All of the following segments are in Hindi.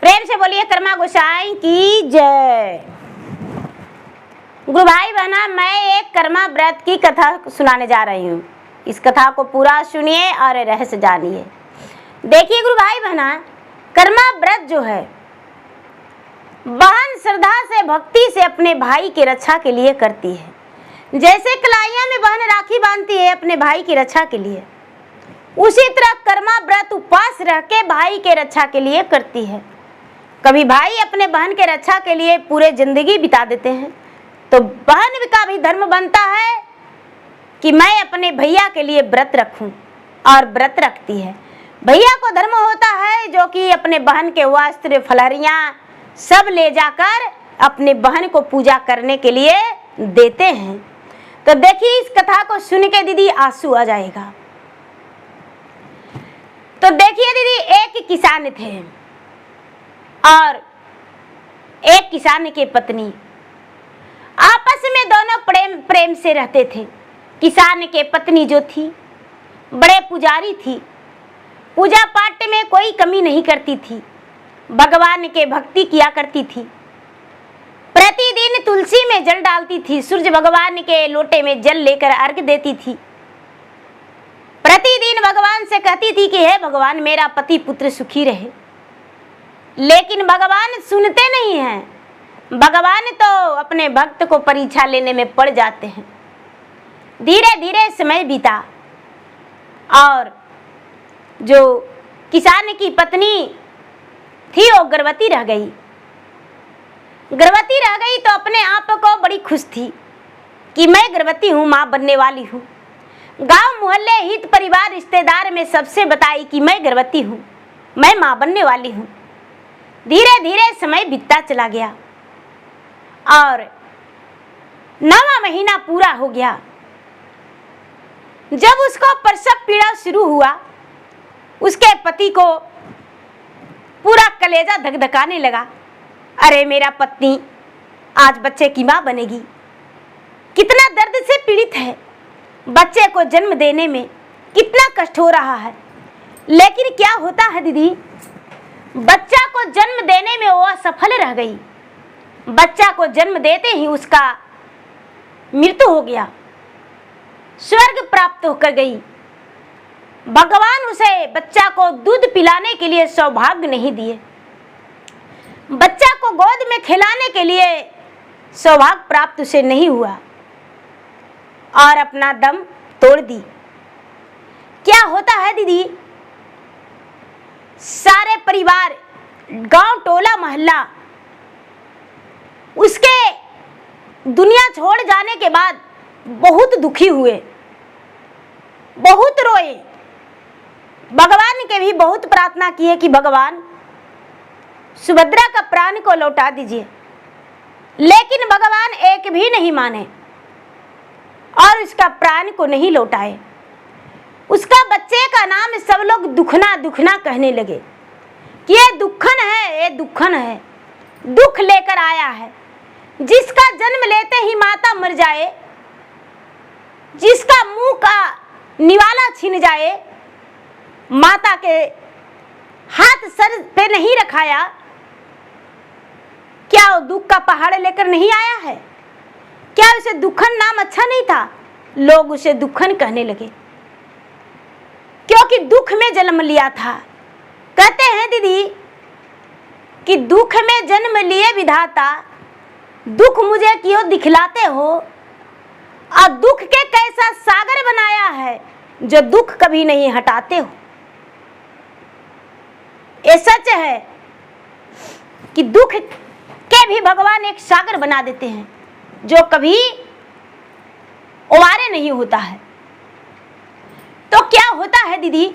प्रेम से बोलिए कर्मा गोसाई की जय। गुरु भाई बहना, मैं एक कर्मा व्रत की कथा सुनाने जा रही हूँ। इस कथा को पूरा सुनिए और रहस्य जानिए। देखिए गुरु भाई बहना, कर्मा व्रत जो है बहन श्रद्धा से भक्ति से अपने भाई की रक्षा के लिए करती है। जैसे कलाइयाँ में बहन राखी बांधती है अपने भाई की रक्षा के लिए, उसी तरह कर्मा व्रत उपवास रह के भाई के रक्षा के लिए करती है। कभी भाई अपने बहन के रक्षा के लिए पूरे जिंदगी बिता देते हैं, तो बहन का भी धर्म बनता है कि मैं अपने भैया के लिए व्रत रखूं, और व्रत रखती है। भैया को धर्म होता है जो कि अपने बहन के वस्त्र फलहरियाँ सब ले जाकर अपने बहन को पूजा करने के लिए देते हैं। तो देखिए इस कथा को सुन के दीदी आंसू आ जाएगा। तो देखिए दीदी, एक किसान थे और एक किसान की पत्नी, आपस में दोनों प्रेम से रहते थे। किसान के पत्नी जो थी बड़े पुजारी थी, पूजा पाठ में कोई कमी नहीं करती थी, भगवान के भक्ति किया करती थी। प्रतिदिन तुलसी में जल डालती थी, सूर्य भगवान के लोटे में जल लेकर अर्घ देती थी। प्रतिदिन भगवान से कहती थी कि हे भगवान, मेरा पति पुत्र सुखी रहे। लेकिन भगवान सुनते नहीं हैं। भगवान तो अपने भक्त को परीक्षा लेने में पड़ जाते हैं। धीरे धीरे समय बीता और जो किसान की पत्नी थी वो गर्भवती रह गई। गर्भवती रह गई तो अपने आप को बड़ी खुश थी कि मैं गर्भवती हूँ, माँ बनने वाली हूँ। गांव मोहल्ले हित परिवार रिश्तेदार में सबसे बताई कि मैं गर्भवती हूँ, मैं माँ बनने वाली हूँ। धीरे धीरे समय बीतता चला गया और 9वां महीना पूरा हो गया। जब उसको प्रसव पीड़ा शुरू हुआ, उसके पति को पूरा कलेजा धकधकाने लगा। अरे मेरा पत्नी आज बच्चे की माँ बनेगी, कितना दर्द से पीड़ित है, बच्चे को जन्म देने में कितना कष्ट हो रहा है। लेकिन क्या होता है दीदी, बच्चा को जन्म देने में वो असफल रह गई। बच्चा को जन्म देते ही उसका मृत्यु हो गया, स्वर्ग प्राप्त होकर गई। भगवान उसे बच्चा को दूध पिलाने के लिए सौभाग्य नहीं दिए, बच्चा को गोद में खिलाने के लिए सौभाग्य प्राप्त उसे नहीं हुआ और अपना दम तोड़ दी। क्या होता है दीदी, सारे परिवार, गांव टोला मोहल्ला उसके दुनिया छोड़ जाने के बाद बहुत दुखी हुए, बहुत रोए। भगवान के भी बहुत प्रार्थना किए कि भगवान सुभद्रा का प्राण को लौटा दीजिए, लेकिन भगवान एक भी नहीं माने और उसका प्राण को नहीं लौटाए। उसका बच्चे का नाम सब लोग दुखना दुखना कहने लगे कि ये दुखन है, ये दुखन है, दुख लेकर आया है। जिसका जन्म लेते ही माता मर जाए, जिसका मुंह का निवाला छिन जाए, माता के हाथ सर पे नहीं रखाया, क्या वो दुख का पहाड़ लेकर नहीं आया है? क्या उसे दुखन नाम अच्छा नहीं था? लोग उसे दुखन कहने लगे क्योंकि दुख में जन्म लिया था। कहते हैं दीदी कि दुख में जन्म लिए विधाता, दुख मुझे क्यों दिखलाते हो, और दुख के कैसा सागर बनाया है जो दुख कभी नहीं हटाते हो। ये सच है कि दुख के भी भगवान एक सागर बना देते हैं जो कभी उबारे नहीं होता है। तो क्या होता है दीदी,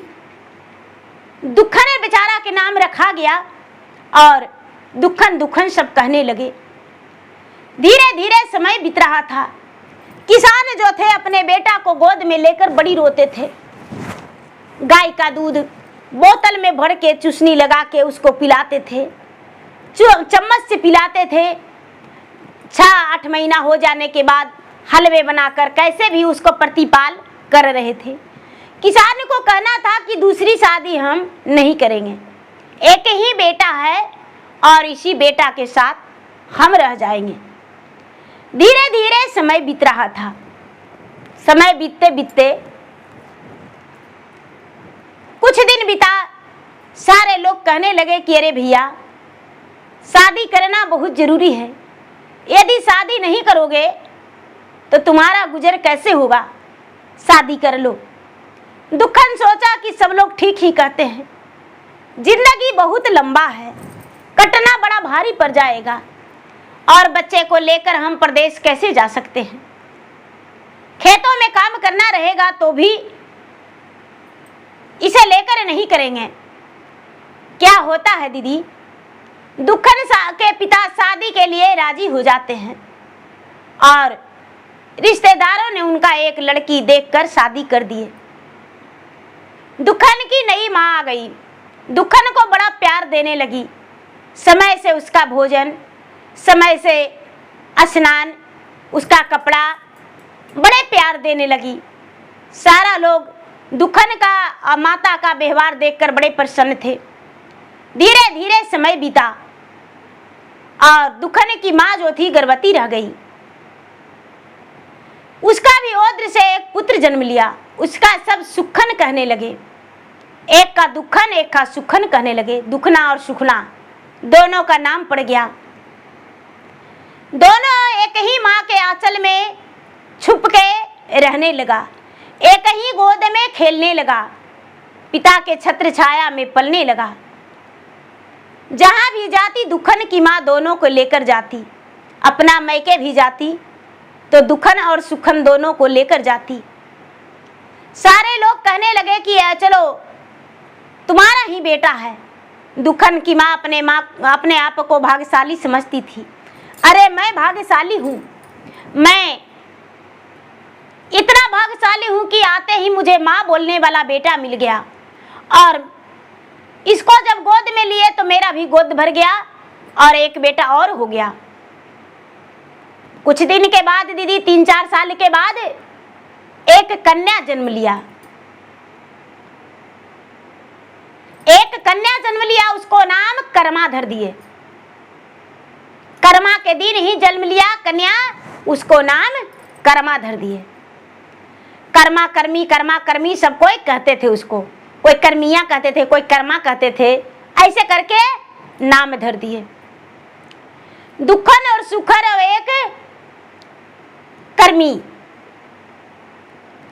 दुखन बेचारा के नाम रखा गया और दुखन दुखन सब कहने लगे। धीरे धीरे समय बीत रहा था। किसान जो थे अपने बेटा को गोद में लेकर बड़ी रोते थे। गाय का दूध बोतल में भर के चूसनी लगा के उसको पिलाते थे, चम्मच से पिलाते थे। 6-8 महीना हो जाने के बाद हलवे बनाकर कैसे भी उसको प्रतिपाल कर रहे थे। किसान को कहना था कि दूसरी शादी हम नहीं करेंगे, एक ही बेटा है और इसी बेटा के साथ हम रह जाएंगे। धीरे धीरे समय बीत रहा था। समय बीतते बीतते कुछ दिन बीता। सारे लोग कहने लगे कि अरे भैया, शादी करना बहुत जरूरी है, यदि शादी नहीं करोगे तो तुम्हारा गुजर कैसे होगा, शादी कर लो। दुखन सोचा कि सब लोग ठीक ही कहते हैं, जिंदगी बहुत लंबा है, कटना बड़ा भारी पड़ जाएगा और बच्चे को लेकर हम प्रदेश कैसे जा सकते हैं। खेतों में काम करना रहेगा तो भी इसे लेकर नहीं करेंगे। क्या होता है दीदी, दुखन के पिता शादी के लिए राजी हो जाते हैं और रिश्तेदारों ने उनका एक लड़की देखकर शादी कर दिए। दुखन की नई माँ आ गई, दुखन को बड़ा प्यार देने लगी। समय से उसका भोजन, समय से स्नान, उसका कपड़ा बड़े प्यार देने लगी। सारा लोग दुखन का माता का व्यवहार देखकर बड़े प्रसन्न थे। धीरे धीरे समय बीता और दुखन की माँ जो थी गर्भवती रह गई। उसका भी ओद्र से एक पुत्र जन्म लिया। उसका सब सुखन कहने लगे, एक का दुखन एक का सुखन कहने लगे। दुखना और सुखना दोनों का नाम पड़ गया। दोनों एक ही माँ के आंचल में छुप के रहने लगा, एक ही गोद में खेलने लगा, पिता के छत्र छाया में पलने लगा। जहां भी जाती दुखन की माँ दोनों को लेकर जाती। अपना मैके भी जाती तो दुखन और सुखन दोनों को लेकर जाती। सारे लोग कहने लगे कि चलो तुम्हारा ही बेटा है। दुखन की माँ अपने आप को भाग्यशाली समझती थी। अरे मैं भाग्यशाली हूँ, मैं इतना भाग्यशाली हूँ कि आते ही मुझे माँ बोलने वाला बेटा मिल गया और इसको जब गोद में लिए तो मेरा भी गोद भर गया और एक बेटा और हो गया। कुछ दिन के बाद दीदी, 3-4 साल के बाद एक कन्या जन्म लिया। एक कन्या जन्म लिया, उसको नाम कर्मा धर दिए। कर्मा के दिन ही जन्म लिया कन्या, उसको नाम कर्मा धर दिए। कर्मा कर्मी सब कोई कहते थे उसको, कोई कर्मिया कहते थे, कोई कर्मा कहते थे, ऐसे करके नाम धर दिए। दुखन और सुखन और एक कर्मी,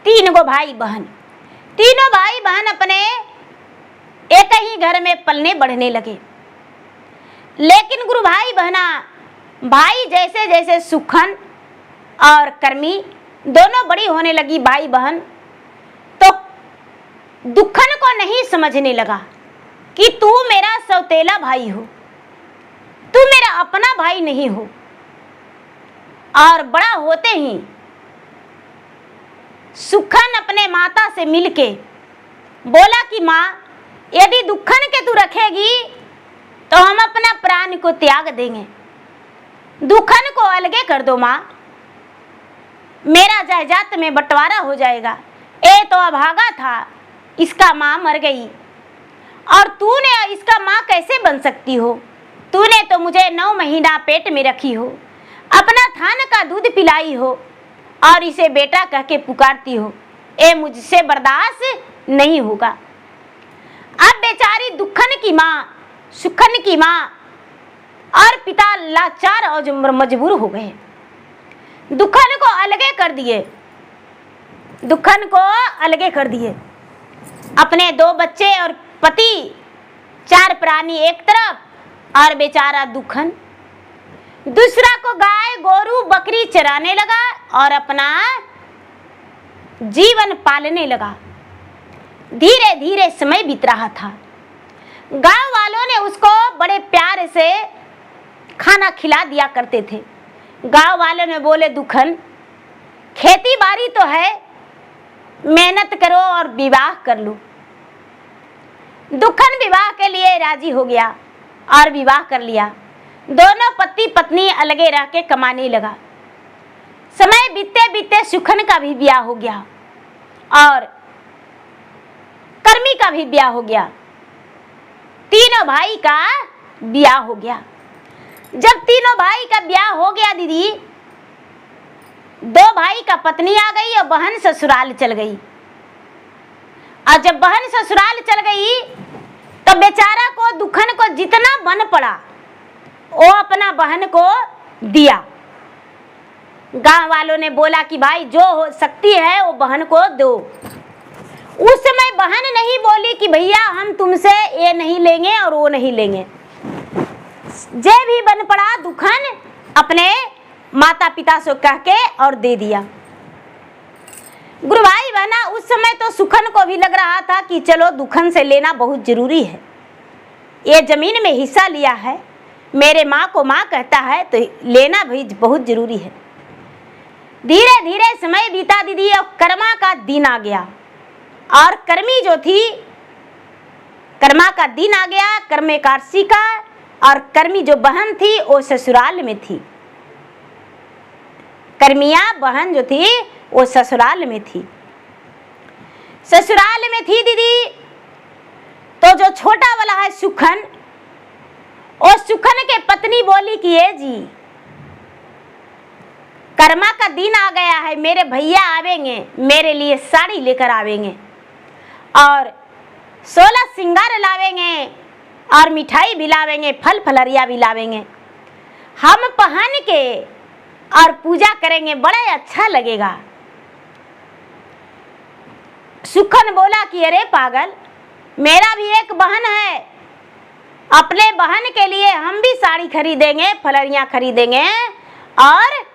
3 गो भाई बहन। तीनों भाई बहन अपने एक ही घर में पलने बढ़ने लगे। लेकिन गुरु भाई बहना, भाई जैसे जैसे सुखन और कर्मी दोनों बड़ी होने लगी भाई बहन, तो दुखन को नहीं समझने लगा कि तू मेरा सौतेला भाई हो, तू मेरा अपना भाई नहीं हो। और बड़ा होते ही सुखन अपने माता से मिलके बोला कि माँ, यदि दुखन के तू रखेगी तो हम अपना प्राण को त्याग देंगे। दुखन को अलगे कर दो माँ, मेरा जायदाद में बंटवारा हो जाएगा। ए तो अभागा था, इसका माँ मर गई और तूने इसका माँ कैसे बन सकती हो? तूने तो मुझे 9 महीना पेट में रखी हो, अपना थान का दूध पिलाई हो और इसे बेटा कह के पुकारती हो। ए मुझसे बर्दाश्त नहीं होगा। अब बेचारी दुखन की माँ, सुखन की माँ और पिता लाचार और मजबूर हो गए। दुखन को अलगे कर दिए, दुखन को अलगे कर दिए। अपने 2 बच्चे और पति, 4 प्राणी एक तरफ और बेचारा दुखन दूसरा को गाय गोरू बकरी चराने लगा और अपना जीवन पालने लगा। धीरे धीरे समय बीत रहा था। गांव वालों ने उसको बड़े प्यार से खाना खिला दिया करते थे। गांव वालों ने बोले, दुखन खेती बाड़ी तो है, मेहनत करो और विवाह कर लो। दुखन विवाह के लिए राजी हो गया और विवाह कर लिया। दोनों पति पत्नी अलगे रह के कमाने लगा। समय बीतते बीतते सुखन का भी ब्याह हो गया और कर्मी का भी ब्याह हो गया। तीनों भाई का ब्याह हो गया। जब तीनों भाई का ब्याह हो गया दीदी, दो भाई का पत्नी आ गई और बहन ससुराल चल गई। और जब बहन ससुराल चल गई तो बेचारा को दुखन को जितना बन पड़ा वो अपना बहन को दिया। गांव वालों ने बोला कि भाई जो हो सकती है वो बहन को दो। उस समय बहन नहीं बोली कि भैया हम तुमसे ये नहीं लेंगे और वो नहीं लेंगे। जे भी बन पड़ा दुखन अपने माता पिता से कह के और दे दिया। गुरु भाई बहना, उस समय तो सुखन को भी लग रहा था कि चलो दुखन से लेना बहुत जरूरी है, ये जमीन में हिस्सा लिया है, मेरे माँ को माँ कहता है तो लेना भी बहुत जरूरी है। धीरे धीरे समय बीता दीदी और कर्मा का दिन आ गया। और कर्मी जो थी, कर्मा का दिन आ गया, कर्म एकादशी का। और कर्मी जो बहन थी वो ससुराल में थी। कर्मिया बहन जो थी वो ससुराल में थी। ससुराल में थी दीदी, तो जो छोटा वाला है सुखन, और सुखन के पत्नी बोली कि ये जी कर्मा का दिन आ गया है, मेरे भैया आवेंगे, मेरे लिए साड़ी लेकर आवेंगे और 16 श्रृंगार लावेंगे और मिठाई भी लावेंगे, फल फलरिया भी लावेंगे। हम पहन के और पूजा करेंगे, बड़ा अच्छा लगेगा। सुखन बोला कि अरे पागल, मेरा भी एक बहन है, अपने बहन के लिए हम भी साड़ी खरीदेंगे, फलरियां खरीदेंगे और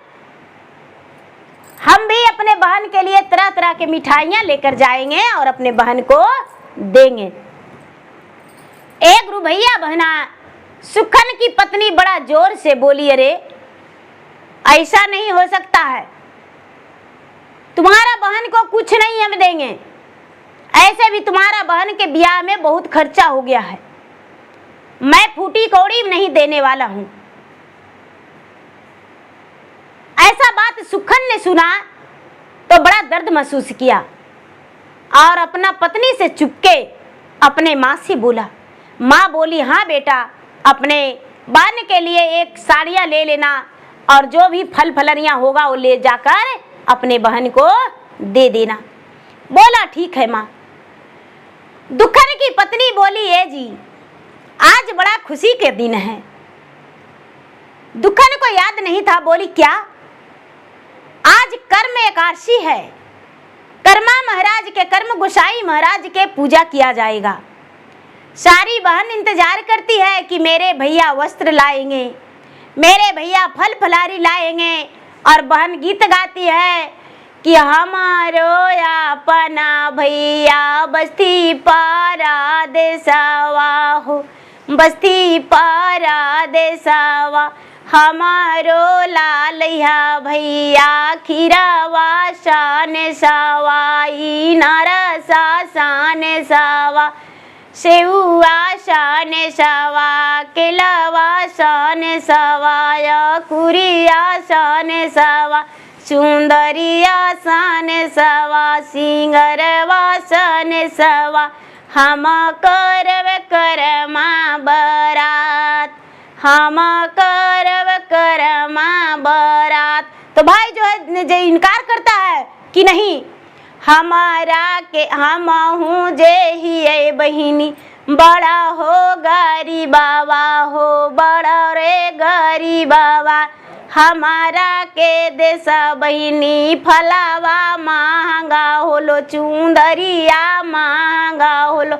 हम भी अपने बहन के लिए तरह तरह के मिठाइयां लेकर जाएंगे और अपने बहन को देंगे। एक गुरु भैया बहना, सुखन की पत्नी बड़ा जोर से बोली, अरे ऐसा नहीं हो सकता है, तुम्हारा बहन को कुछ नहीं हम देंगे, ऐसे भी तुम्हारा बहन के ब्याह में बहुत खर्चा हो गया है, मैं फूटी कौड़ी नहीं देने वाला हूं। ऐसा बात सुखन ने सुना तो बड़ा दर्द महसूस किया और अपना पत्नी से चुपके अपने माँ से बोला। माँ बोली, हाँ बेटा, अपने बहन के लिए एक साड़ियाँ ले लेना और जो भी फल फलरियाँ होगा वो ले जाकर अपने बहन को दे देना। बोला ठीक है माँ। दुखन की पत्नी बोली, ये जी आज बड़ा खुशी के दिन है। दुखन को याद नहीं था, बोली क्या? आज कर्म एकादशी है, कर्मा महाराज के, कर्म गोसाई महाराज के पूजा किया जाएगा। सारी बहन इंतजार करती है कि मेरे भैया वस्त्र लाएंगे, मेरे भैया फल फलारी लाएंगे। और बहन गीत गाती है कि हमारो अपना भैया बस्ती पारा देसवा हो, बस्ती पारा देसवा, हमारो लालिया भैया खीरावा शान सवाई, नरसा शान सवा, सेउआ शान सवा, केलवा शान सवा, कुरिया शान सवा, सुंदरिया शान सवा, सिंगरवा शान सवा, हम करव करमा बरात, हम करव करमा बरात। तो भाई जो है जो इनकार करता है कि नहीं, हमारा के हम हूँ जे ही बहिनी, बड़ा हो गरीबावा हो, बड़ा रे गरीबावा, हमारा के देश बहिनी, फलावा महंगा होलो, चुंदरिया महंगा होलो,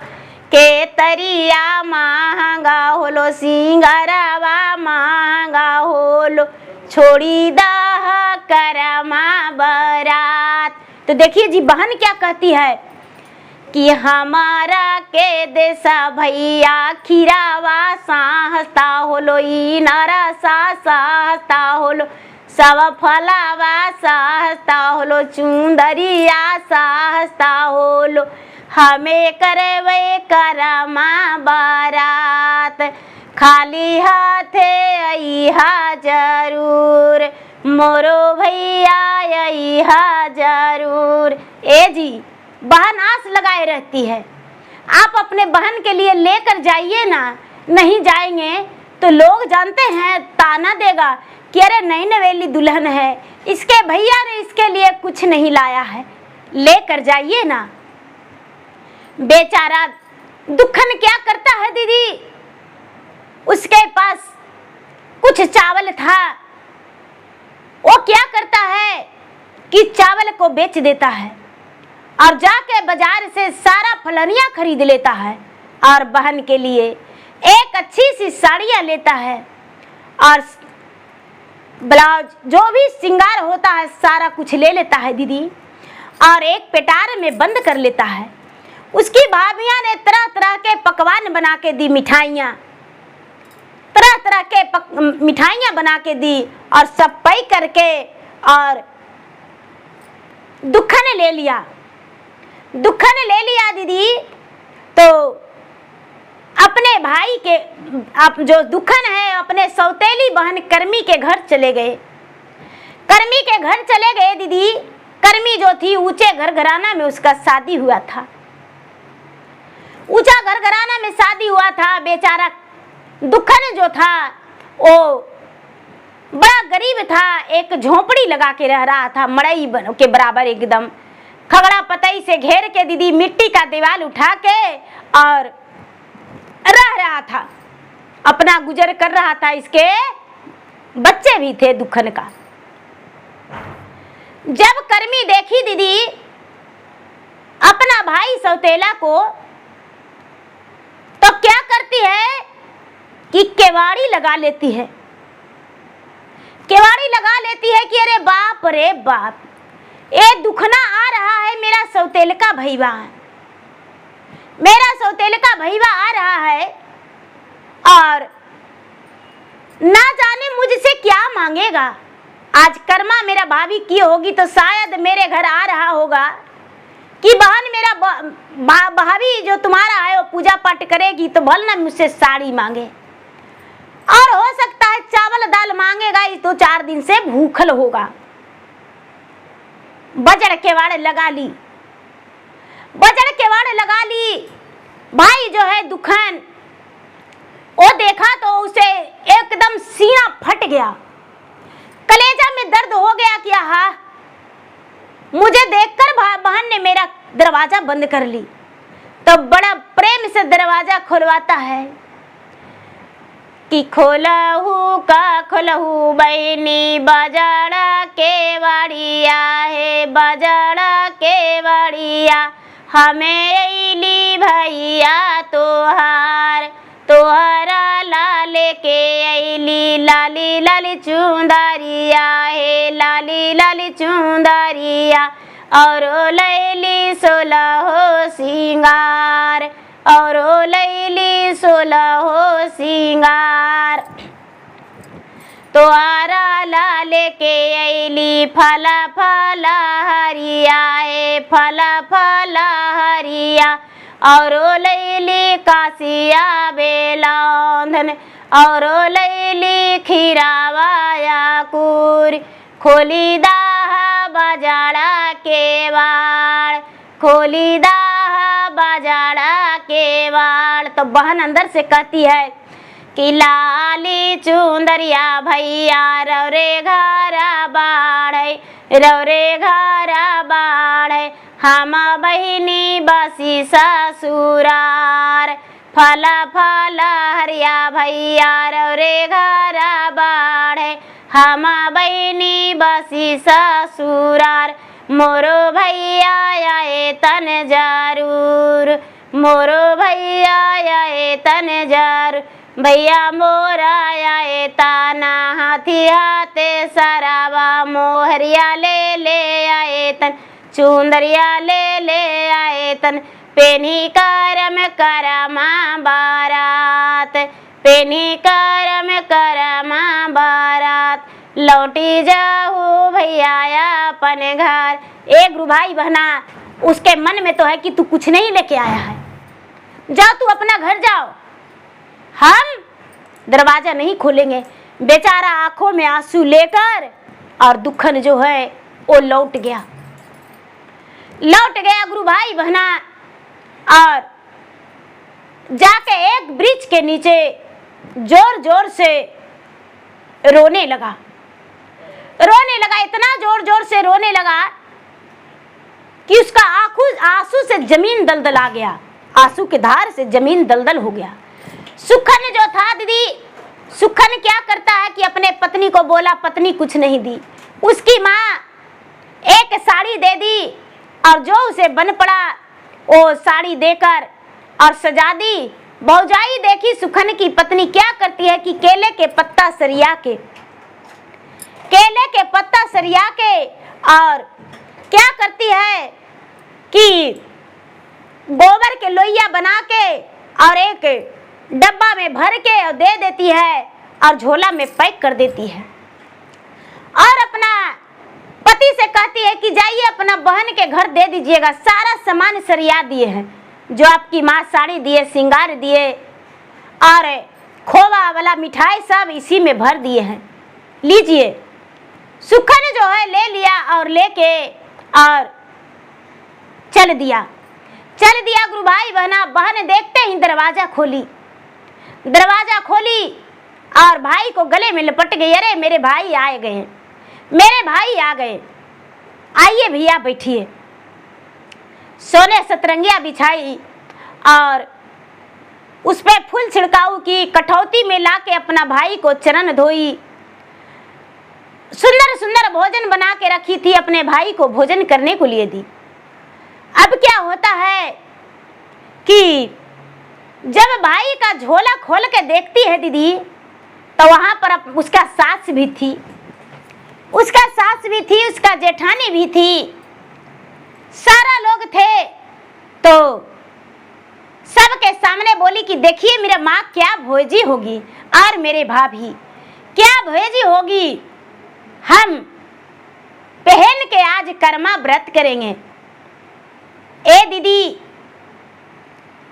केतरिया महंगा होलो, सिंगारवा महंगा होलो, छोड़ी दह करमा बरात। तो देखिए जी बहन क्या कहती है कि हमारा के देसा भैया खीरावा साहस्ता होलो, ई नरसा साहस्ता होलो, सब फलावा साहस्ता होलो, चुंदरिया साहस्ता होलो, हमें करवे करमा बारात, खाली हाथे अइहा जरूर, मोरो भैया अइहा जरूर। ए जी बहन आस लगाए रहती है, आप अपने बहन के लिए लेकर जाइए ना, नहीं जाएंगे तो लोग जानते हैं ताना देगा कि अरे नई नवेली दुल्हन है, इसके भैया ने इसके लिए कुछ नहीं लाया है, लेकर जाइए ना। बेचारा दुखन क्या करता है दीदी, उसके पास कुछ चावल था, वो क्या करता है कि चावल को बेच देता है और जाके बाजार से सारा फलनिया खरीद लेता है और बहन के लिए एक अच्छी सी साड़ियाँ लेता है और ब्लाउज जो भी श्रृंगार होता है सारा कुछ ले लेता है दीदी, और एक पेटार में बंद कर लेता है। उसकी भाभियाँ ने तरह तरह के पकवान बना के दी, मिठाइयाँ, तरह तरह के मिठाइयाँ बना के दी और सब पैक करके, और दुखन ले लिया। दुखन ले लिया दीदी, तो अपने भाई के जो दुखन है अपने सौतेली बहन कर्मी के घर चले गए। कर्मी के घर चले गए दीदी। कर्मी जो थी ऊंचे घर घराना में उसका शादी हुआ था, ऊंचा घर घराना में शादी हुआ था। बेचारा दुखन जो था वो बड़ा गरीब था, एक झोपड़ी लगा के रह रहा था, मड़ई के बराबर एकदम खगड़ा पतई से घेर के दीदी, मिट्टी का दीवार उठा के और रह रहा था, अपना गुजर कर रहा था। इसके बच्चे भी थे दुखन का। जब कर्मी देखी दीदी अपना भाई सौतेला को, तो क्या करती है कि केवाड़ी लगा लेती है। केवाड़ी लगा लेती है कि अरे बाप रे बाप, ये दुखना आ रहा है, मेरा सौतेल का भईवा, मेरा सौतेल का भईवा आ रहा है और ना जाने मुझसे क्या मांगेगा। आज कर्मा मेरा भाभी की होगी तो शायद मेरे घर आ रहा होगा कि बहन मेरा भाभी जो तुम्हारा है वो पूजा पाठ करेगी तो भल ना मुझसे साड़ी मांगे, और हो सकता है चावल दाल मांगेगा, इस 2-4 दिन से भूखल होगा। बजड़ केवाड़ लगा ली, बजड़ केवाड़ लगा ली। भाई जो है दुखन, वो देखा तो उसे एकदम सीना फट गया, कलेजा में दर्द हो गया कि हाँ, मुझे देखकर बहन ने मेरा दरवाजा बंद कर ली। तो बड़ा प्रेम से दरवाजा खुलवाता है कि खोलहू का खोलहू बहनी, बजड़ा के वाड़िया है, बजड़ा के वाड़िया, हमें अली भैया तोहार, तोहरा लाले के अली, लाली लाली चुंदरिया है, लाली लाली चुंदरिया, और लैली 16 सिंगार, और लैली 16 सिंगार, तोहरा लाले के अली, फला फला हरिया है, फला फला हरिया, और लैली कासिया बेलौंधन, और लैली खीरावाया कुर, खोली दाहा बजाड़ा के वाड़, खोली दाहा बजाड़ा के वाड़। तो बहन अंदर से कहती है कि लाली चुंदरिया भैया रौरे घरा बाढ़े, रौरे घरा बाढ़े, हम बहिनी बसी ससुरार, फला फला हरिया भैया रौरे घरा बाढ़े, हम बहिनी बसी ससुरार, मोरो भैया आए तन जरूर, मोरो भैया आए तन जरूर, भैया मोरा आए ताना, हाथी हाथे सरावा, मोहरिया ले आए तन, चुंदरिया ले आए तन, पेनी करम करमा बारात, पेनी करम करमा बारात, लौटी जाऊ भैया अपन घर। एक गुरु भाई बहना, उसके मन में तो है कि तू कुछ नहीं लेके आया है, जा तू अपना घर जाओ, हम दरवाजा नहीं खोलेंगे। बेचारा आंखों में आंसू लेकर और दुखन जो है वो लौट गया, लौट गया गुरु भाई बहना। और जाके एक वृक्ष के नीचे जोर जोर से रोने लगा। इतना जोर जोर से रोने लगा कि उसका आंसू से जमीन दलदला गया। आंसू के धार से जमीन दलदल हो गया। सुखन जो था दीदी, सुखन क्या करता है कि अपने पत्नी को बोला, पत्नी कुछ नहीं दी। उसकी माँ एक साड़ी दे दी और जो उसे बन पड़ा वो साड़ी देकर और सजा दी। भौजाई देखी सुखन की पत्नी क्या करती है कि केले के पत्ता सरिया के और क्या करती है कि गोबर के लोइया बना के और एक डब्बा में भर के और दे देती है और झोला में पैक कर देती है और अपना पति से कहती है कि जाइए अपना बहन के घर दे दीजिएगा। सारा सामान सरिया दिए हैं, जो आपकी माँ साड़ी दिए, श्रृंगार दिए और खोवा वाला मिठाई सब इसी में भर दिए हैं, लीजिए। सुखन जो है ले लिया और लेके और चल दिया गुरु भाई बहन देखते ही दरवाजा खोली और भाई को गले में लपट गई। अरे मेरे भाई आ गए, आइए भैया बैठिए। सोने सतरंगिया बिछाई और उस पे फूल छिड़काऊ की, कठौती में लाके अपना भाई को चरण धोई। सुंदर सुंदर भोजन बना के रखी थी, अपने भाई को भोजन करने को लिए दी। अब क्या होता है कि जब भाई का झोला खोल के देखती है दीदी, तो वहां पर उसका सास भी थी, उसका जेठानी भी थी, सारा लोग थे। तो सबके सामने बोली कि देखिए मेरा माँ क्या भोजी होगी और मेरे भाभी क्या भोजी होगी, हम पहन के आज कर्मा व्रत करेंगे। ए दीदी,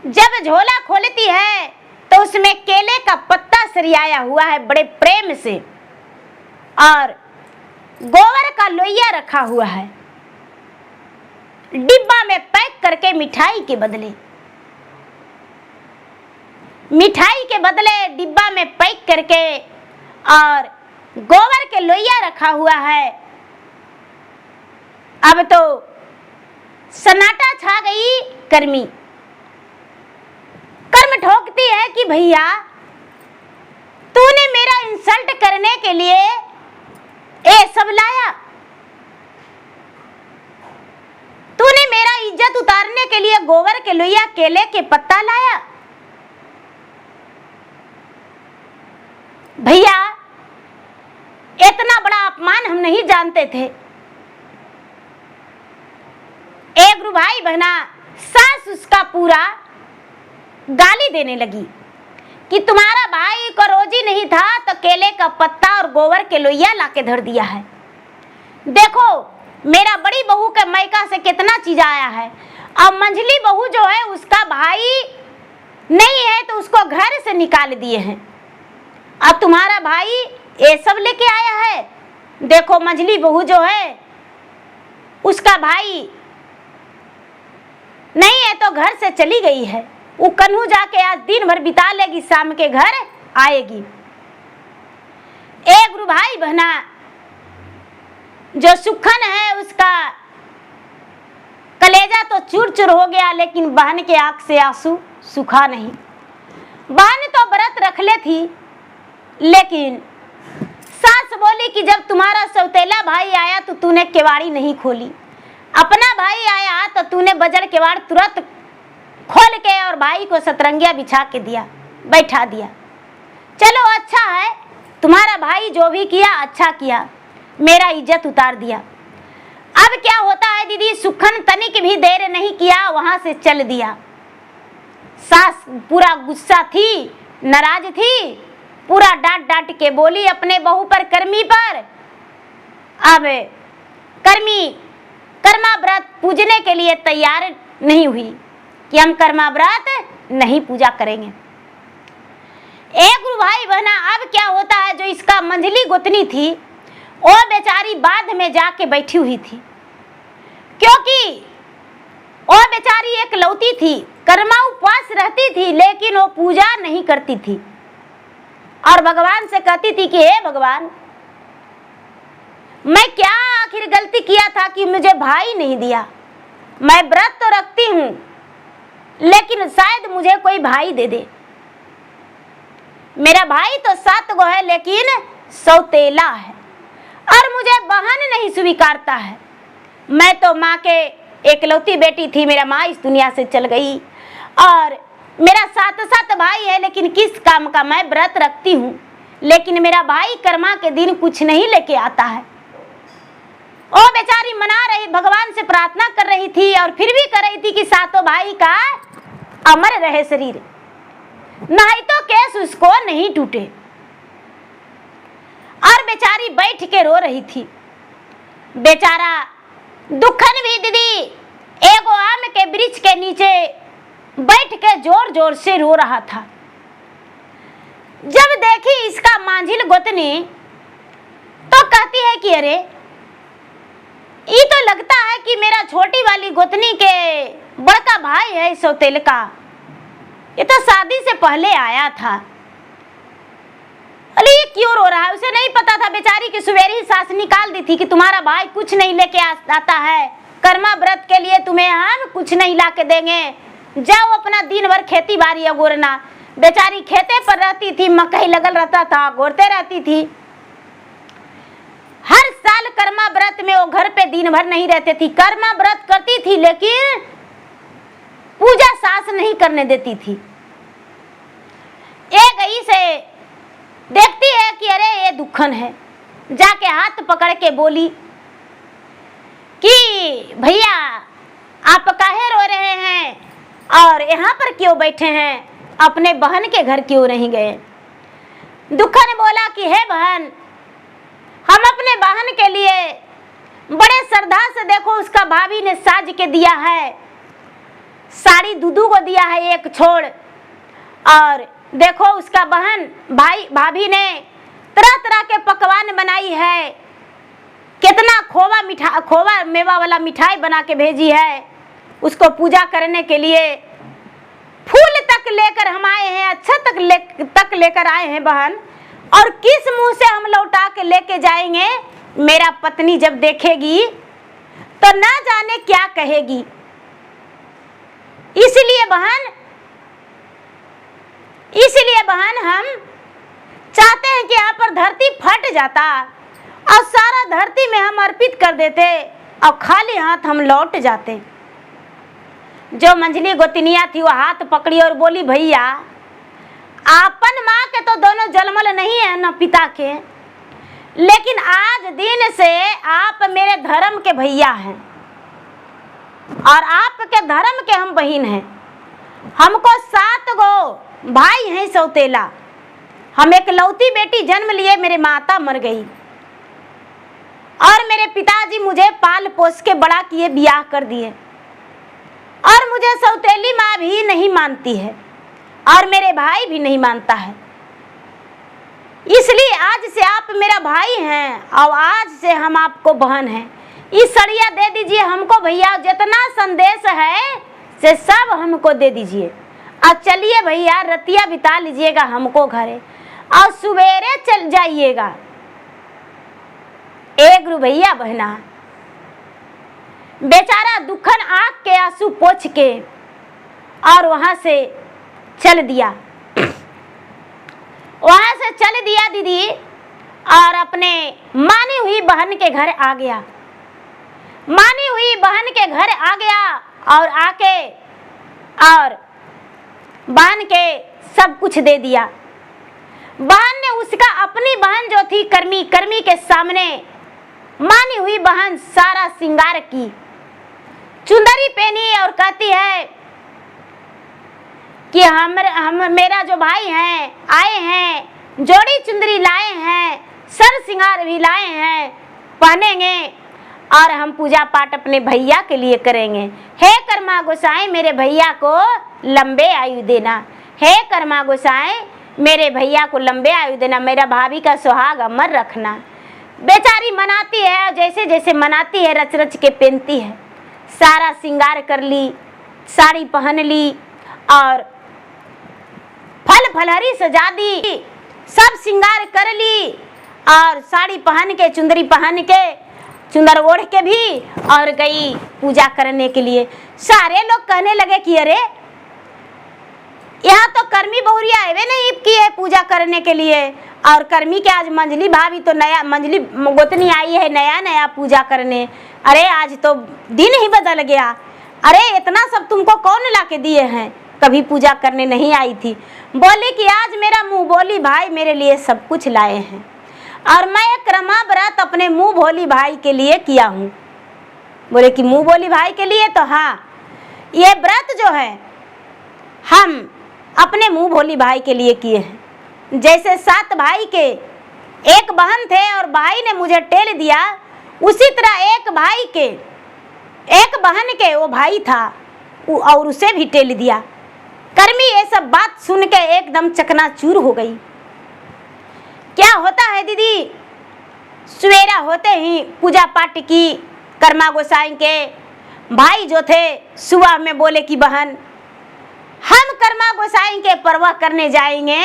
जब झोला खोलती है तो उसमें केले का पत्ता सरियाया हुआ है बड़े प्रेम से और गोबर का लोइया रखा हुआ है, डिब्बा में पैक करके मिठाई के बदले डिब्बा में पैक करके और गोबर के लोइया रखा हुआ है। अब तो सन्नाटा छा गई। कर्म ठोकती है कि भैया तूने मेरा इंसल्ट करने के लिए ये सब लाया, तूने मेरा इज्जत उतारने के लिए गोबर के लोइया केले के पत्ता लाया। भैया इतना बड़ा अपमान हम नहीं जानते थे। एक गुरु भाई बहना सास उसका पूरा गाली देने लगी कि तुम्हारा भाई को रोजी नहीं था तो केले का पत्ता और गोबर के लोइया लाके धर दिया है। देखो मेरा बड़ी बहू के मायका से कितना चीज आया है और मंझली बहू जो है उसका भाई नहीं है तो उसको घर से निकाल दिए हैं। अब तुम्हारा भाई ये सब लेके आया है। देखो मंझली बहू जो है उसका भाई नहीं है तो घर से चली गई है। वो कन्हू जाके आज दिन भर बिता लेगी, शाम के घर आएगी। एक गुरु भाई बहना जो सुखन है उसका कलेजा तो चूर चूर हो गया, लेकिन बहन के आंख से आंसू सूखा नहीं। बहन तो व्रत रख ले थी, लेकिन सास बोली कि जब तुम्हारा सौतेला भाई आया तो तूने केवाड़ी नहीं खोली, अपना भाई आया तो तूने बजड़ केवाड़ तुरंत खोल के और भाई को सतरंगिया बिछा के दिया, बैठा दिया। चलो अच्छा है, तुम्हारा भाई जो भी किया अच्छा किया, मेरा इज्जत उतार दिया। अब क्या होता है दीदी, सुखन तनिक भी देर नहीं किया, वहां से चल दिया। सास पूरा गुस्सा थी, नाराज थी, पूरा डांट डांट के बोली अपने बहू पर, कर्मी पर। अब कर्मी कर्मा व्रत पूजने के लिए तैयार नहीं हुई कि हम कर्मा व्रत नहीं पूजा करेंगे। एक गुरु भाई बहना अब क्या होता है, जो इसका मंझली गोतनी थी वो बेचारी बाध में जाके बैठी हुई थी, क्योंकि और बेचारी एक लौती थी, कर्मा उपवास रहती थी, लेकिन वो पूजा नहीं करती थी और भगवान से कहती थी कि हे भगवान, मैं क्या आखिर गलती किया था कि मुझे भाई नहीं दिया। मैं व्रत तो रखती हूँ, लेकिन शायद मुझे कोई भाई दे दे। मेरा भाई तो 7 गो है, लेकिन सौतेला है और मुझे बहन नहीं स्वीकारता है। मैं तो माँ के एकलौती बेटी थी, मेरा माँ इस दुनिया से चल गई और मेरा 7 भाई है, लेकिन किस काम का। मैं व्रत रखती हूँ, लेकिन मेरा भाई कर्मा के दिन कुछ नहीं लेके आता है। ओ बेचारी मना रही, भगवान से प्रार्थना कर रही थी और फिर भी कर रही थी कि 7 भाई का अमर रहे शरीर, नहीं तो केस उसको नहीं टूटे। और बेचारी बैठ के रो रही थी। बेचारा दुखन भी दीदी एगो आम के वृक्ष के नीचे बैठ के जोर जोर से रो रहा था। जब देखी इसका मांझिल गोतनी तो कहती है कि अरे ये तो लगता है कि मेरा छोटी वाली गोतनी के बड़का भाई है सौतेल का, ये तो शादी से पहले आया था। अरे ये क्यों रो रहा है? उसे नहीं पता था बेचारी की सवेरे ही सास निकाल दी थी कि तुम्हारा भाई कुछ नहीं लेके आता है, कर्मा व्रत के लिए तुम्हें हम कुछ नहीं ला के देंगे, जाओ अपना दिन भर खेती बाड़ी अगोरना। बेचारी खेते पर रहती थी, मकई लगल रहता था, गोरते रहती थी। हर साल कर्मा व्रत में वो घर पे दिन भर नहीं रहते थी। कर्मा व्रत करती थी, लेकिन पूजा सास नहीं करने देती थी। एक गई से देखती है कि अरे ये दुखन है, जाके हाथ पकड़ के बोली कि भैया आप काहे रो रहे हैं और यहाँ पर क्यों बैठे हैं, अपने बहन के घर क्यों नहीं गए। दुखन बोला कि हे बहन, हम अपने बहन के लिए बड़े श्रद्धा से, देखो उसका भाभी ने साज के दिया है, साड़ी दूधू को दिया है एक छोड़, और देखो उसका बहन भाई भाभी ने तरह तरह के पकवान बनाई है, कितना खोवा मेवा वाला मिठाई बना के भेजी है उसको पूजा करने के लिए। फूल तक लेकर हम आए हैं, अच्छा तक लेकर आए हैं बहन, और किस मुंह से हम लौटा के लेके जाएंगे। मेरा पत्नी जब देखेगी तो ना जाने क्या कहेगी। इसलिए बहन हम चाहते हैं कि यहाँ पर धरती फट जाता और सारा धरती में हम अर्पित कर देते और खाली हाथ हम लौट जाते। जो मंझली गोतनिया थी वो हाथ पकड़ी और बोली, भैया आपन माँ के तो दोनों जन्मल नहीं है न पिता के, लेकिन आज दिन से आप मेरे धर्म के भैया हैं और आपके धर्म के हम बहन हैं। हमको 7 गो भाई हैं सौतेला, हम एक लौती बेटी जन्म लिए, मेरे माता मर गई और मेरे पिताजी मुझे पाल पोस के बड़ा किए, ब्याह कर दिए, और मुझे सौतेली माँ भी नहीं मानती है और मेरे भाई भी नहीं मानता है। इसलिए आज से आप मेरा भाई हैं और आज से हम आपको बहन हैं। इस सड़िया दे दीजिए हमको भैया, जितना संदेश है से सब हमको दे दीजिए और चलिए भैया रतिया बिता लीजिएगा हमको घरे और सवेरे चल जाइएगा। एक गुरु भैया बहना, बेचारा दुखन आंख के आंसू पोंछ के और वहां से चल दिया, वहां से चल दिया दीदी, और अपने मानी हुई बहन के घर आ गया। मानी हुई बहन के घर आ गया और आके और बहन के सब कुछ दे दिया। बहन ने उसका अपनी बहन जो थी कर्मी के सामने मानी हुई बहन सारा श्रृंगार की, चुंदरी पहनी और कहती है कि हम मेरा जो भाई हैं आए हैं, जोड़ी चुंदरी लाए हैं, सर श्रृंगार भी लाए हैं, पहनेंगे और हम पूजा पाठ अपने भैया के लिए करेंगे। हे कर्मा गोसाई मेरे भैया को लंबे आयु देना, हे कर्मा गोसाई मेरे भैया को लंबे आयु देना, मेरा भाभी का सुहाग अमर रखना। बेचारी मनाती है, जैसे जैसे मनाती है रच रच के पहनती है, सारा श्रृंगार कर ली, साड़ी पहन ली और फल फलहरी सजा दी, सब श्रृंगार कर ली और साड़ी पहन के, चुंदरी पहन के, चुंदर ओढ़ के भी और गई पूजा करने के लिए। सारे लोग कहने लगे कि अरे यहाँ तो कर्मी बहुरिया आवे नहीं की है पूजा करने के लिए, और कर्मी के आज मंजली भाभी तो नया, मंजली गोतनी आई है नया नया पूजा करने, अरे आज तो दिन ही बदल गया, अरे इतना सब तुमको कौन ला के दिए हैं, कभी पूजा करने नहीं आई थी। बोली कि आज मेरा मुँह बोली भाई मेरे लिए सब कुछ लाए हैं और मैं एक रमा व्रत अपने मुँह भोली भाई के लिए किया हूँ। बोले कि मुँह बोली भाई के लिए? तो हाँ, ये व्रत जो है हम अपने मुँह भोली भाई के लिए किए हैं। जैसे 7 भाई के एक बहन थे और भाई ने मुझे टेल दिया, उसी तरह एक भाई के, एक बहन के वो भाई था और उसे भी टेल दिया। कर्मी ये सब बात सुन के एकदम चकनाचूर हो गई। क्या होता है दीदी, सवेरा होते ही पूजा पाठ की, कर्मा गोसाई के भाई जो थे सुबह में बोले कि बहन हम कर्मा गोसाई के परवाह करने जाएंगे,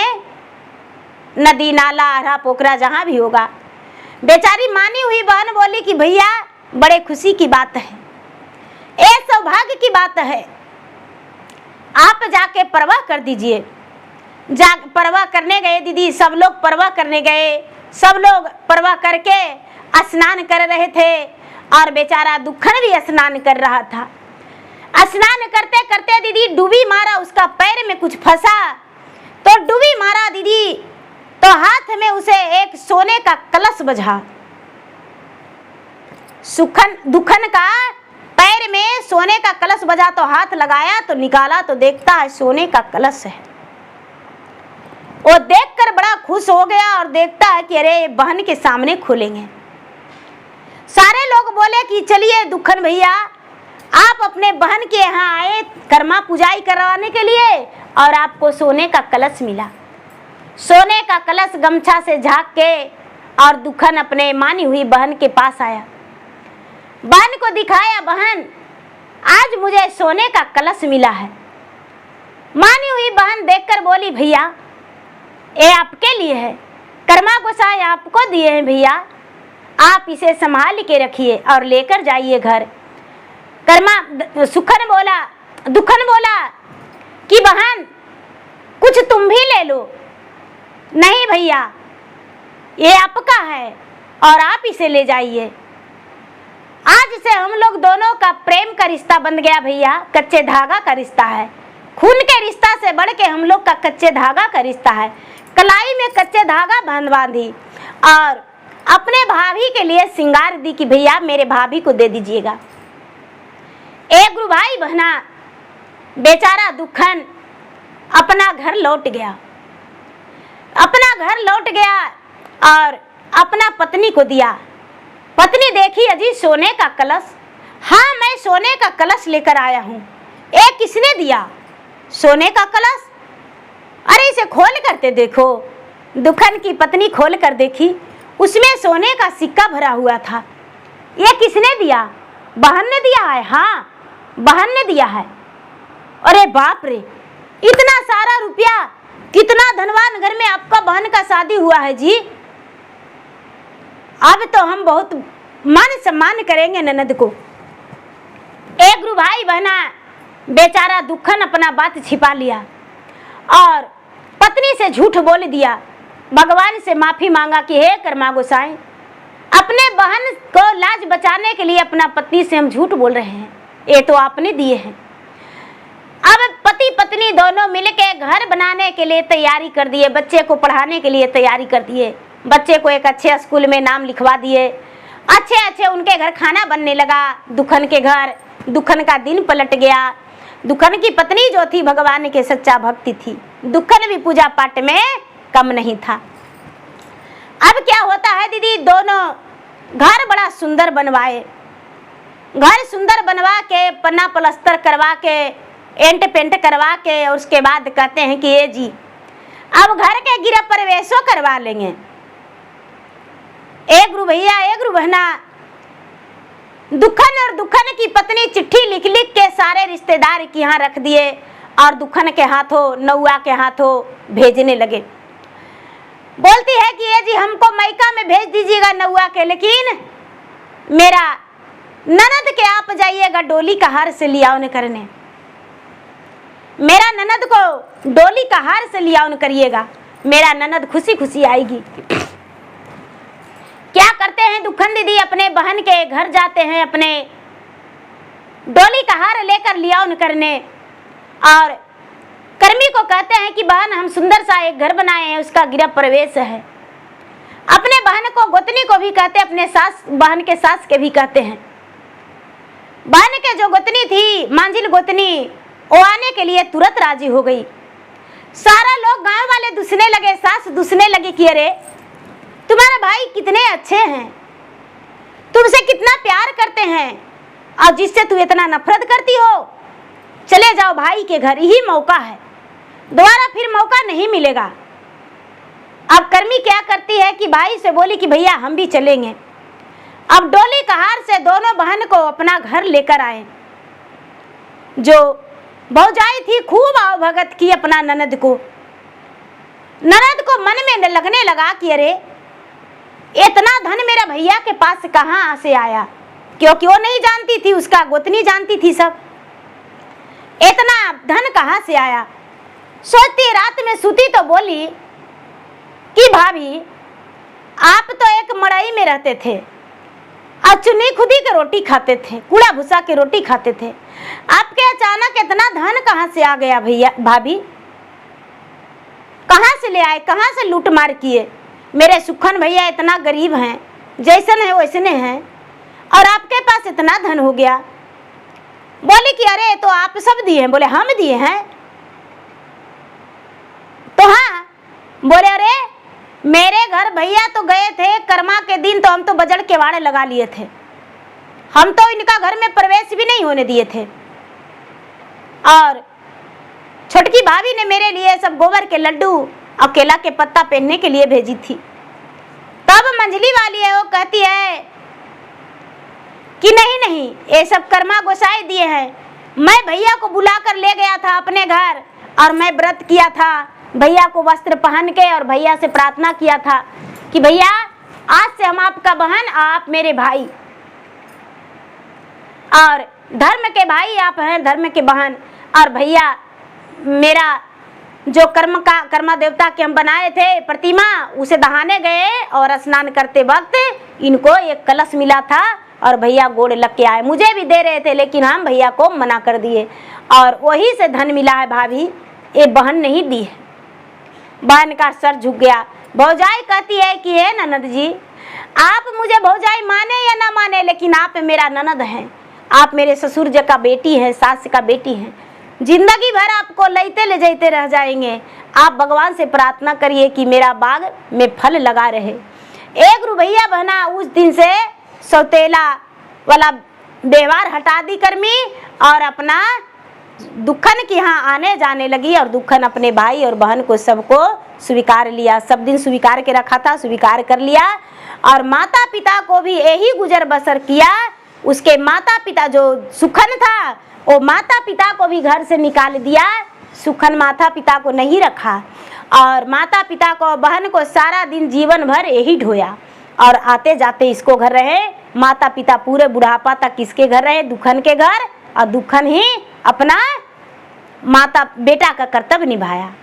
नदी नाला हरा पोखरा जहाँ भी होगा। बेचारी मानी हुई बहन बोली कि भैया बड़े खुशी की बात है, ये सौभाग्य की बात है, आप जाके परवाह कर दीजिए। जा परवाह करने गए दीदी, सब लोग परवाह करने गए, सब लोग परवाह करके स्नान कर रहे थे और बेचारा दुखन भी स्नान कर रहा था। स्नान करते करते दीदी डूबी मारा, उसका पैर में कुछ फंसा तो डूबी मारा दीदी, तो हाथ में उसे एक सोने का कलश बजा। दुखन का पैर में सोने का कलश बजा तो हाथ लगाया तो निकाला तो देखता है सोने का कलश है। वो देखकर बड़ा खुश हो गया और देखता है कि अरे बहन के सामने खोलेंगे। सारे लोग बोले कि चलिए दुखन भैया आप अपने बहन के यहाँ आए कर्मा पूजाई करवाने के लिए और आपको सोने का कलश मिला। सोने का कलश गमछा से झाँक के और दुखन अपने मानी हुई बहन के पास आया, बहन को दिखाया, बहन आज मुझे सोने का कलश मिला है। मानी हुई बहन देखकर बोली भैया ये आपके लिए है, कर्मा गोसाई आपको दिए हैं भैया, आप इसे संभाल के रखिए और लेकर जाइए घर। दुखन बोला कि बहन कुछ तुम भी ले लो। नहीं भैया ये आपका है और आप इसे ले जाइए। आज से हम लोग दोनों का प्रेम का रिश्ता बन गया भैया, कच्चे धागा का रिश्ता है, खून के रिश्ता से बढ़ के हम लोग का कच्चे धागा का रिश्ता है। कलाई में कच्चे धागा बांधी और अपने भाभी के लिए श्रृंगार दी कि भैया मेरे भाभी को दे दीजिएगा। एक गुरु भाई बहना बेचारा दुखन अपना घर लौट गया, और अपना पत्नी को दिया। पत्नी देखी अजी सोने का कलश, हाँ मैं सोने का कलश लेकर आया हूँ। ये किसने दिया? सोने का कलश, अरे इसे खोल करते देखो। दुखन की पत्नी खोल कर देखी, उसमें सोने का सिक्का भरा हुआ था। ये किसने दिया? बहन ने दिया है। हाँ बहन ने दिया है। अरे बाप रे, इतना सारा रुपया, कितना धनवान घर में आपका बहन का शादी हुआ है जी। अब तो हम बहुत मान सम्मान करेंगे ननद को। एक गुरु भाई बहना बेचारा दुखन अपना बात छिपा लिया और पत्नी से झूठ बोल दिया, भगवान से माफी मांगा कि हे कर्मा गोसाई, अपने बहन को लाज बचाने के लिए अपना पत्नी से हम झूठ बोल रहे हैं, ये तो आपने दिए हैं। अब पति पत्नी दोनों मिलके घर बनाने के लिए तैयारी कर दिए, बच्चे को पढ़ाने के लिए तैयारी कर दिए, बच्चे को एक अच्छे स्कूल में नाम लिखवा दिए, अच्छे उनके घर खाना बनने लगा। दुखन के घर दुखन का दिन पलट गया। दुखन की पत्नी जो थी भगवान के सच्चा भक्ति थी, दुखन भी पूजा पाठ में कम नहीं था। अब क्या होता है दीदी, दोनों घर बड़ा सुंदर बनवाए, घर सुंदर बनवा के पन्ना पलस्तर करवा के एंट पेंट करवा के और उसके बाद कहते हैं कि ये जी अब घर के गिरह प्रवेशो करवा लेंगे। एक गुरु भैया एक गुरु बहना दुखन और दुखन की पत्नी चिट्ठी लिख लिख के सारे रिश्तेदार के यहाँ रख दिए और दुखन के हाथों, नौआ के हाथों भेजने लगे। बोलती है कि ये जी हमको मैका में भेज दीजिएगा नौआ के, लेकिन मेरा ननद के आप जाइएगा डोली का हार से लियाउन करने, मेरा ननद को डोली का हार से लियाउन करिएगा, मेरा ननद खुशी खुशी आएगी। क्या करते हैं दुखन दीदी, अपने बहन के घर जाते हैं अपने डोली का हार लेकर लियाउन करने, और कर्मी को कहते हैं कि बहन हम सुंदर सा एक घर बनाए हैं, उसका गृह प्रवेश है। अपने बहन को, गोतनी को भी कहते, अपने सास, बहन के सास के भी कहते हैं। बहन के जो गोतनी थी, मांझिल गोतनी, वो आने के लिए तुरंत राजी हो गई। सारा लोग गांव वाले दुसने लगे, सास दुसने लगी कि अरे तुम्हारे भाई कितने अच्छे हैं, तुमसे कितना प्यार करते हैं, और जिससे तू इतना नफरत करती हो, चले जाओ भाई के घर, यही मौका है, दोबारा फिर मौका नहीं मिलेगा। अब कर्मी क्या करती है कि भाई से बोली कि भैया हम भी चलेंगे। अब डोली कहार से दोनों बहन को अपना घर लेकर आए। जो भौजाई थी खूब आवभगत की अपना ननद को। ननद को मन में लगने लगा कि अरे इतना धन मेरा भैया के पास कहाँ से आया, क्योंकि वो नहीं जानती थी, उसका गोतनी जानती थी सब। इतना धन कहाँ से आया, सोचती रात में सूती तो बोली कि भाभी आप तो एक मड़ई में रहते थे और चुनी खुदी के रोटी खाते थे, कूड़ा भूसा के रोटी खाते थे, आपके अचानक इतना धन कहाँ से आ गया भैया, भाभी कहाँ से ले आए, कहाँ से लूट मार किए। मेरे सुखन भैया इतना गरीब हैं, जैसन है वैसने हैं, और आपके पास इतना धन हो गया। बोली कि अरे तो आप सब दिए हैं, बोले हम दिए हैं, तो हाँ, बोले अरे मेरे घर भैया तो गए थे कर्मा के दिन, तो हम तो बजड़ के वाड़े लगा लिए थे, हम तो इनका घर में प्रवेश भी नहीं होने दिए थे, और छोटकी भाभी ने मेरे लिए सब गोबर के लड्डू और केला के पत्ता पहनने के लिए भेजी थी। तब मंझली वाली है वो कहती है कि नहीं नहीं, ये सब कर्मा गोसाई दिए हैं, मैं भैया को बुलाकर ले गया था अपने घर, और मैं व्रत किया था, भैया को वस्त्र पहन के, और भैया से प्रार्थना किया था कि भैया आज से हम आपका बहन, आप मेरे भाई, और धर्म के भाई आप हैं, धर्म के बहन, और भैया मेरा जो कर्मा देवता के हम बनाए थे प्रतिमा, उसे दहाने गए और स्नान करते वक्त इनको एक कलश मिला था, और भैया गोड़ लग के आए, मुझे भी दे रहे थे लेकिन हम भैया को मना कर दिए, और वही से धन मिला है भाभी, ये बहन नहीं दी है। बहन का सर झुक गया। भौजाई कहती है कि हे ननद जी, आप मुझे भौजाई माने या ना माने, लेकिन आप मेरा ननद हैं, आप मेरे ससुर जी का बेटी हैं, सास का बेटी हैं, जिंदगी भर आपको लेते ले जाते रह जाएंगे। आप भगवान से प्रार्थना करिए कि मेरा बाग में फल लगा रहे। एक रुपया बहना उस दिन से सौतेला वाला व्यवहार हटा दी कर्मी, और अपना दुखन के यहाँ आने जाने लगी, और दुखन अपने भाई और बहन को सबको स्वीकार लिया, सब दिन स्वीकार के रखा था, स्वीकार कर लिया, और माता पिता को भी यही गुजर बसर किया। उसके माता पिता जो सुखन था, वो माता पिता को भी घर से निकाल दिया, सुखन माता पिता को नहीं रखा, और माता पिता को, बहन को सारा दिन जीवन भर यही ढोया, और आते जाते इसको घर रहे। माता पिता पूरे बुढ़ापा तक किसके घर रहे, दुखन के घर, और दुखन ही अपना माता बेटा का कर्तव्य निभाया।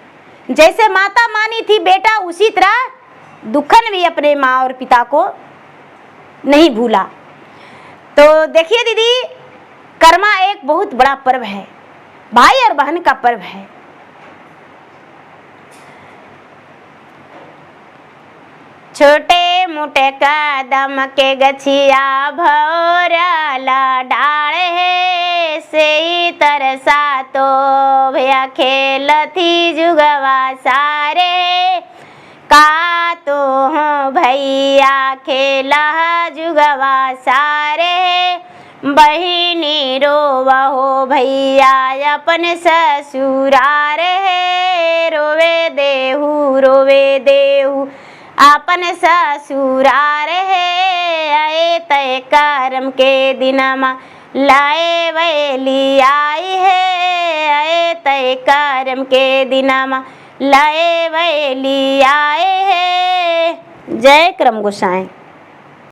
जैसे माता मानी थी बेटा, उसी तरह दुखन भी अपने माँ और पिता को नहीं भूला। तो देखिए दीदी, कर्मा एक बहुत बड़ा पर्व है, भाई और बहन का पर्व है। छोटे मोटे कदम के गछिया भौरला डाल है, से तरसा तो भैया खेलती जुगवा सारे, का तो हो भैया खेला जुगवा सारे, बहिनी रोवहो भैया अपन ससुरार है, रोवे देहू आपन ससुरार है आए तय करम के दिनमा लाए वैली आई है आए तय करम के दिनमा लाए वैली आए है। जय करम गोसाई।